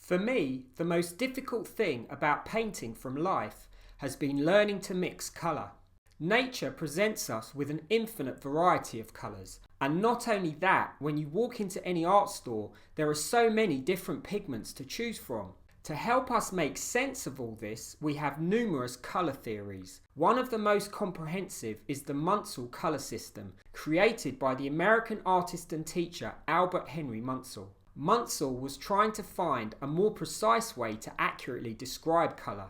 For me, the most difficult thing about painting from life has been learning to mix colour. Nature presents us with an infinite variety of colours, and not only that, when you walk into any art store, there are so many different pigments to choose from. To help us make sense of all this, we have numerous colour theories. One of the most comprehensive is the Munsell colour system, created by the American artist and teacher Albert Henry Munsell. Munsell was trying to find a more precise way to accurately describe colour.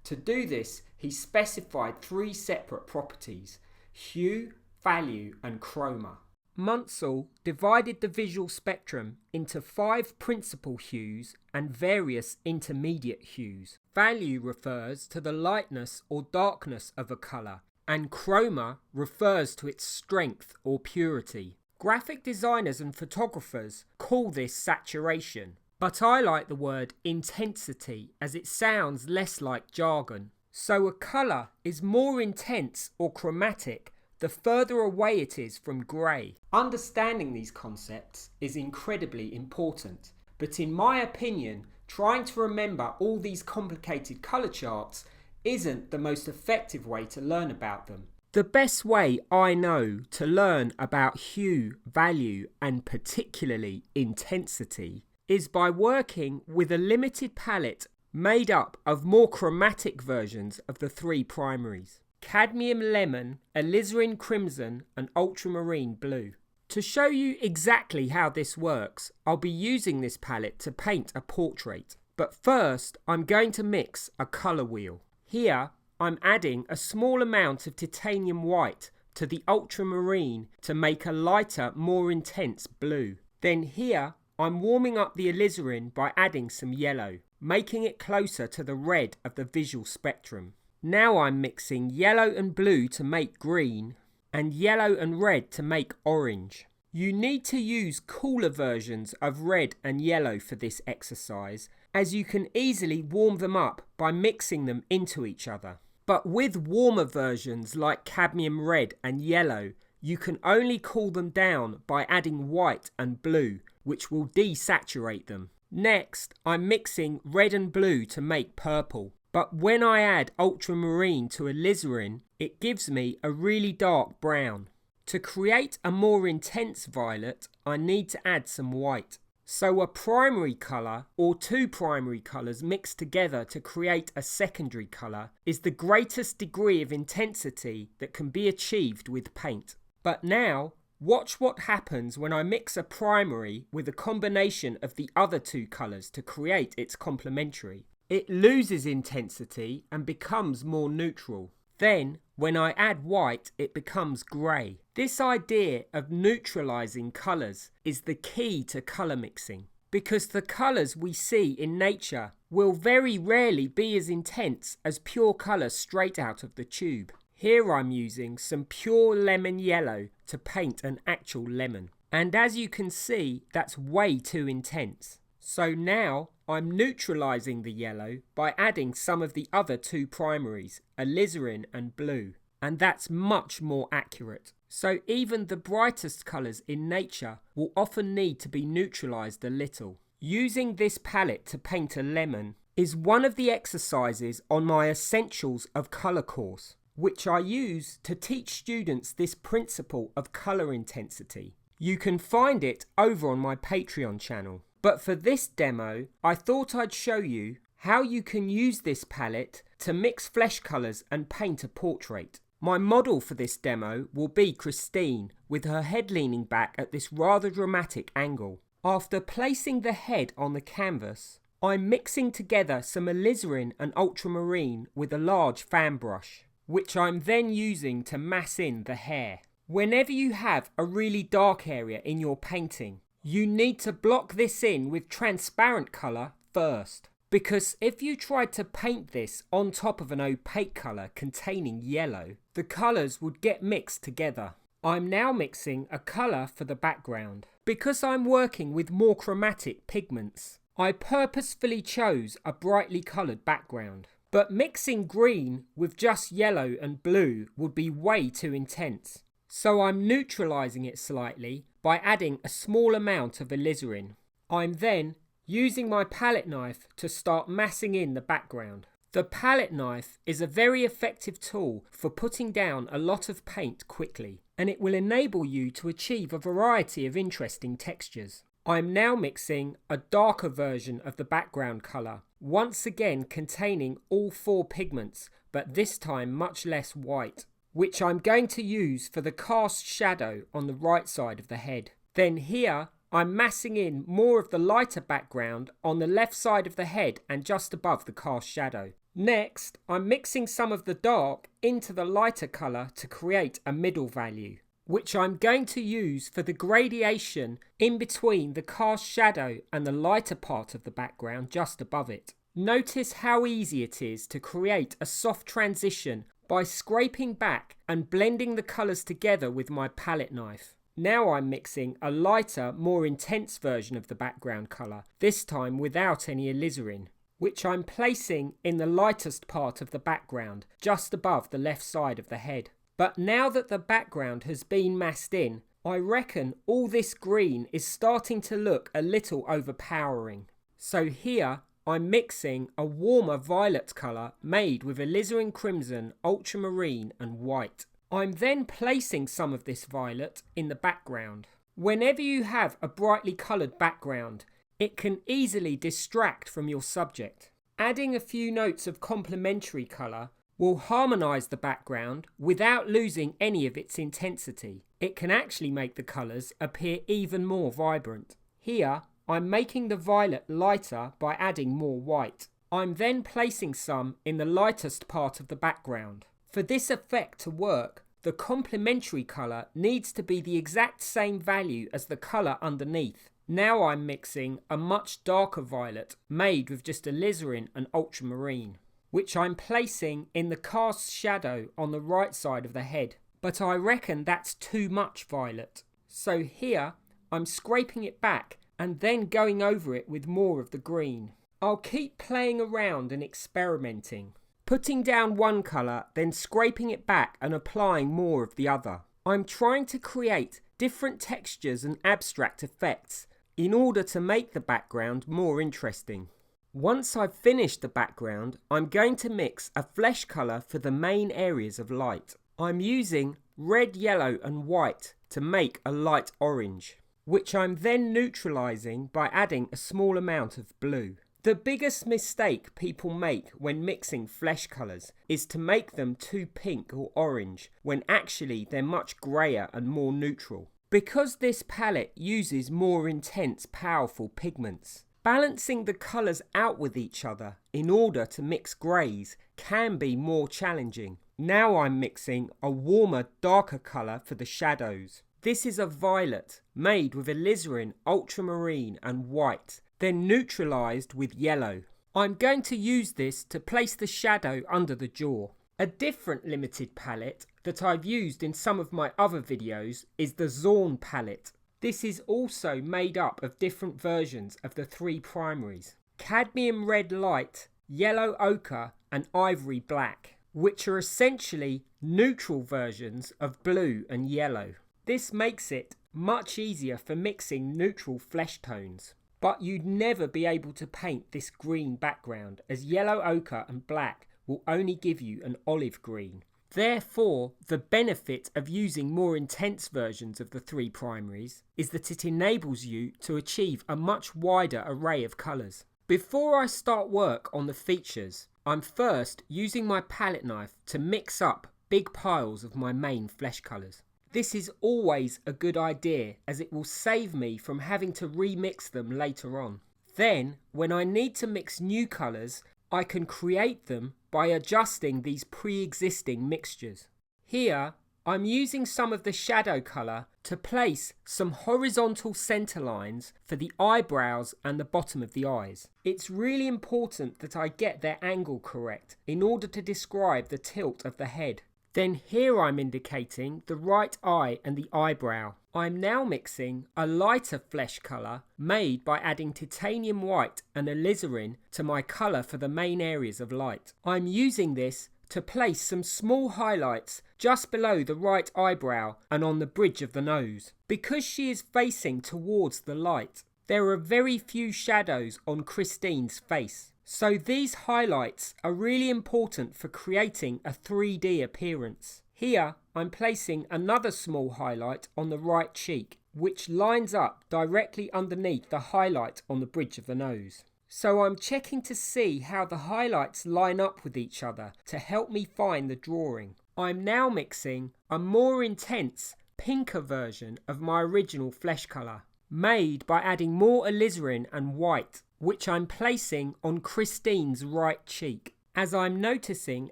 To do this, he specified three separate properties: hue, value, and chroma. Munsell divided the visual spectrum into 5 principal hues and various intermediate hues. Value refers to the lightness or darkness of a colour, and chroma refers to its strength or purity. Graphic designers and photographers call this saturation, but I like the word intensity as it sounds less like jargon. So a colour is more intense or chromatic the further away it is from grey. Understanding these concepts is incredibly important, but in my opinion, trying to remember all these complicated colour charts isn't the most effective way to learn about them. The best way I know to learn about hue, value, and particularly intensity is by working with a limited palette made up of more chromatic versions of the 3 primaries: cadmium lemon, alizarin crimson, and ultramarine blue. To show you exactly how this works, I'll be using this palette to paint a portrait. But first, I'm going to mix a colour wheel. Here, I'm adding a small amount of titanium white to the ultramarine to make a lighter, more intense blue. Then here, I'm warming up the alizarin by adding some yellow, making it closer to the red of the visual spectrum. Now I'm mixing yellow and blue to make green, and yellow and red to make orange. You need to use cooler versions of red and yellow for this exercise, as you can easily warm them up by mixing them into each other. But with warmer versions like cadmium red and yellow, you can only cool them down by adding white and blue, which will desaturate them. Next, I'm mixing red and blue to make purple. But when I add ultramarine to alizarin, it gives me a really dark brown. To create a more intense violet, I need to add some white. So a primary colour or 2 primary colours mixed together to create a secondary colour is the greatest degree of intensity that can be achieved with paint. But now, watch what happens when I mix a primary with a combination of the other 2 colours to create its complementary. It loses intensity and becomes more neutral. Then, when I add white, it becomes grey. This idea of neutralising colours is the key to colour mixing, because the colours we see in nature will very rarely be as intense as pure colour straight out of the tube. Here I'm using some pure lemon yellow to paint an actual lemon. And as you can see, that's way too intense. So now I'm neutralising the yellow by adding some of the other 2 primaries, alizarin and blue, and that's much more accurate. So even the brightest colours in nature will often need to be neutralised a little. Using this palette to paint a lemon is one of the exercises on my Essentials of Colour course, which I use to teach students this principle of colour intensity. You can find it over on my Patreon channel. But for this demo, I thought I'd show you how you can use this palette to mix flesh colours and paint a portrait. My model for this demo will be Christine, with her head leaning back at this rather dramatic angle. After placing the head on the canvas, I'm mixing together some alizarin and ultramarine with a large fan brush, which I'm then using to mass in the hair. Whenever you have a really dark area in your painting, you need to block this in with transparent colour first, because if you tried to paint this on top of an opaque colour containing yellow, the colours would get mixed together. I'm now mixing a colour for the background. Because I'm working with more chromatic pigments, I purposefully chose a brightly coloured background. But mixing green with just yellow and blue would be way too intense. So I'm neutralising it slightly by adding a small amount of alizarin. I'm then using my palette knife to start massing in the background. The palette knife is a very effective tool for putting down a lot of paint quickly, and it will enable you to achieve a variety of interesting textures. I'm now mixing a darker version of the background colour, once again containing all 4 pigments, but this time much less white, which I'm going to use for the cast shadow on the right side of the head. Then here, I'm massing in more of the lighter background on the left side of the head and just above the cast shadow. Next, I'm mixing some of the dark into the lighter colour to create a middle value, which I'm going to use for the gradation in between the cast shadow and the lighter part of the background just above it. Notice how easy it is to create a soft transition by scraping back and blending the colours together with my palette knife. Now I'm mixing a lighter, more intense version of the background colour, this time without any alizarin, which I'm placing in the lightest part of the background, just above the left side of the head. But now that the background has been massed in, I reckon all this green is starting to look a little overpowering. So here I'm mixing a warmer violet colour made with alizarin crimson, ultramarine and white. I'm then placing some of this violet in the background. Whenever you have a brightly coloured background, it can easily distract from your subject. Adding a few notes of complementary colour will harmonise the background without losing any of its intensity. It can actually make the colours appear even more vibrant. Here, I'm making the violet lighter by adding more white. I'm then placing some in the lightest part of the background. For this effect to work, the complementary colour needs to be the exact same value as the colour underneath. Now I'm mixing a much darker violet made with just alizarin and ultramarine, which I'm placing in the cast shadow on the right side of the head. But I reckon that's too much violet. So here I'm scraping it back and then going over it with more of the green. I'll keep playing around and experimenting, putting down one colour, then scraping it back and applying more of the other. I'm trying to create different textures and abstract effects in order to make the background more interesting. Once I've finished the background, I'm going to mix a flesh colour for the main areas of light. I'm using red, yellow and white to make a light orange, which I'm then neutralising by adding a small amount of blue. The biggest mistake people make when mixing flesh colours is to make them too pink or orange, when actually they're much greyer and more neutral. Because this palette uses more intense, powerful pigments, balancing the colours out with each other in order to mix greys can be more challenging. Now I'm mixing a warmer, darker colour for the shadows. This is a violet made with alizarin, ultramarine and white, then neutralised with yellow. I'm going to use this to place the shadow under the jaw. A different limited palette that I've used in some of my other videos is the Zorn palette. This is also made up of different versions of the 3 primaries: cadmium red light, yellow ochre and ivory black, which are essentially neutral versions of blue and yellow. This makes it much easier for mixing neutral flesh tones. But you'd never be able to paint this green background, as yellow ochre and black will only give you an olive green. Therefore, the benefit of using more intense versions of the 3 primaries is that it enables you to achieve a much wider array of colours. Before I start work on the features, I'm first using my palette knife to mix up big piles of my main flesh colours. This is always a good idea, as it will save me from having to remix them later on. Then, when I need to mix new colours, I can create them by adjusting these pre-existing mixtures. Here, I'm using some of the shadow colour to place some horizontal centre lines for the eyebrows and the bottom of the eyes. It's really important that I get their angle correct in order to describe the tilt of the head. Then here I'm indicating the right eye and the eyebrow. I'm now mixing a lighter flesh colour made by adding titanium white and alizarin to my colour for the main areas of light. I'm using this to place some small highlights just below the right eyebrow and on the bridge of the nose. Because she is facing towards the light, There are very few shadows on Christine's face, so these highlights are really important for creating a 3D appearance. Here I'm placing another small highlight on the right cheek, which lines up directly underneath the highlight on the bridge of the nose. So I'm checking to see how the highlights line up with each other to help me find the drawing. I'm now mixing a more intense, pinker version of my original flesh colour, made by adding more alizarin and white, which I'm placing on Christine's right cheek, as I'm noticing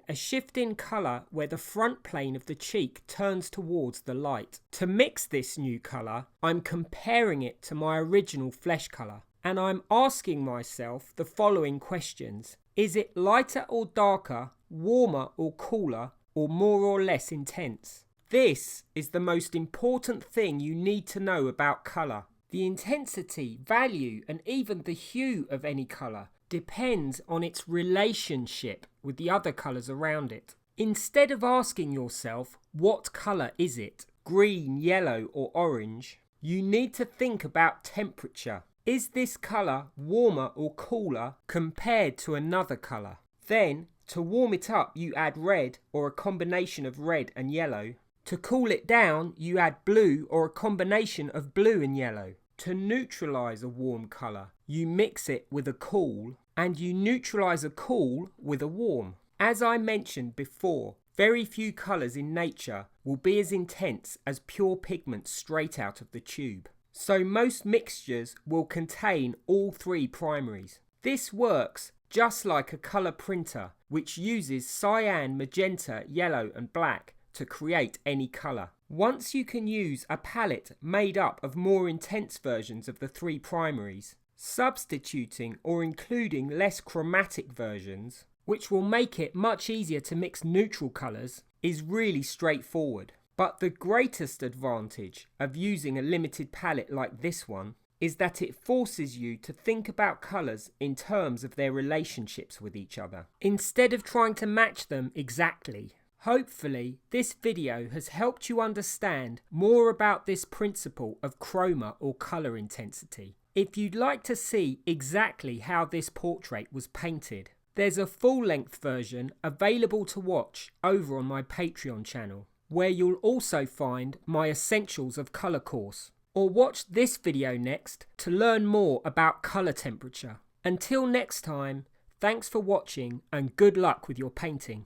a shift in colour where the front plane of the cheek turns towards the light. To mix this new colour, I'm comparing it to my original flesh colour, and I'm asking myself the following questions. Is it lighter or darker, warmer or cooler, or more or less intense? This is the most important thing you need to know about colour. The intensity, value, and even the hue of any colour depends on its relationship with the other colours around it. Instead of asking yourself, what colour is it, green, yellow, or orange, you need to think about temperature. Is this colour warmer or cooler compared to another colour? Then, to warm it up, you add red or a combination of red and yellow. To cool it down, you add blue or a combination of blue and yellow. To neutralise a warm colour, you mix it with a cool, and you neutralise a cool with a warm. As I mentioned before, very few colours in nature will be as intense as pure pigment straight out of the tube. So most mixtures will contain all three primaries. This works just like a colour printer, which uses cyan, magenta, yellow and black to create any colour. Once you can use a palette made up of more intense versions of the three primaries, substituting or including less chromatic versions, which will make it much easier to mix neutral colours, is really straightforward. But the greatest advantage of using a limited palette like this one is that it forces you to think about colours in terms of their relationships with each other, instead of trying to match them exactly. Hopefully, this video has helped you understand more about this principle of chroma or colour intensity. If you'd like to see exactly how this portrait was painted, there's a full-length version available to watch over on my Patreon channel, where you'll also find my Essentials of Colour course. Or watch this video next to learn more about colour temperature. Until next time, thanks for watching and good luck with your painting.